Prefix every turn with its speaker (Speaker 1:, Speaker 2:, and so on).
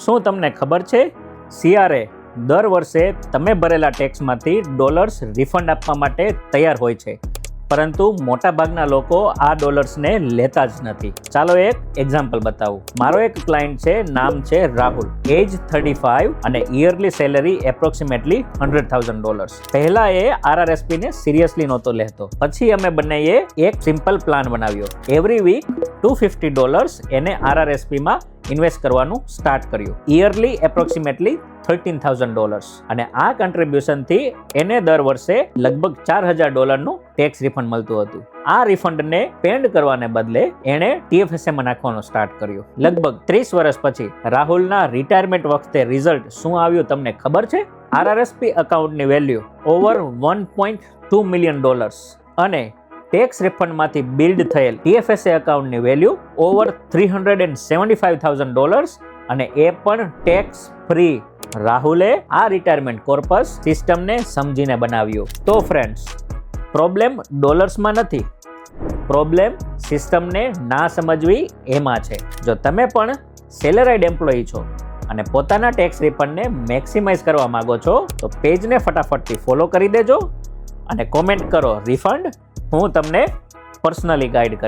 Speaker 1: શું તમને ખબર છે CRA દર વર્ષે તમે ભરેલા ટેક્સમાંથી ડોલર્સ રિફંડ આપવા માટે તૈયાર હોય છે, પરંતુ મોટાભાગના લોકો આ ડોલર્સને લેતા જ નથી. ચાલો એક એક્ઝામ્પલ બતાવું. મારો એક ક્લાયન્ટ છે, નામ છે રાહુલ, એજ 35 અને યરલી સેલેરી એપ્રોક્સિમેટલી $100,000. પહેલા એ RRSP ને સિરિયસલી નહોતો લેતો. પછી અમે બંનેએ એક સિમ્પલ પ્લાન બનાવ્યો. એવરી વીક $250 એને RRSP માં ઇન્વેસ્ટ કરવાનું સ્ટાર્ટ કર્યું. યરલી એપ્રોક્સિમેટલી $13,000 અને આ કન્ટ્રીબ્યુશનથી એને દર વર્ષે લગભગ $4,000 નું ટેક્સ રિફંડ મળતું હતું. આ રિફંડને પેન્ડ કરવાને બદલે એણે TFSA માં નાખવાનું સ્ટાર્ટ કર્યું. લગભગ 30 વર્ષ પછી રાહુલના રિટાયરમેન્ટ વખતે રિઝલ્ટ શું આવ્યું તમને ખબર છે? RRSP એકાઉન્ટની વેલ્યુ ઓવર $1.2 મિલિયન અને ટેક્સ રિફંડમાંથી બિલ્ડ થયેલ TFSA એકાઉન્ટની વેલ્યુ ઓવર $375,000 અને એ પણ ટેક્સ ફ્રી. રાહુલે આ રિટાયરમેન્ટ કોર્પસ સિસ્ટમને સમજીને બનાવ્યું. તો ફ્રેન્ડ્સ, પ્રોબ્લેમ ડોલર્સમાં નથી, પ્રોબ્લેમ સિસ્ટમને ના સમજવી એમાં છે. જો તમે પણ સેલેરાઇડ એમ્પ્લોયી છો અને પોતાના ટેક્સ રિફંડને મેક્સિમાઇઝ કરવા માંગો છો તો પેજને ફટાફટથી ફોલો કરી દેજો અને કોમેન્ટ કરો રિફંડ. હું તમને પર્સનલી ગાઈડ કરીશ.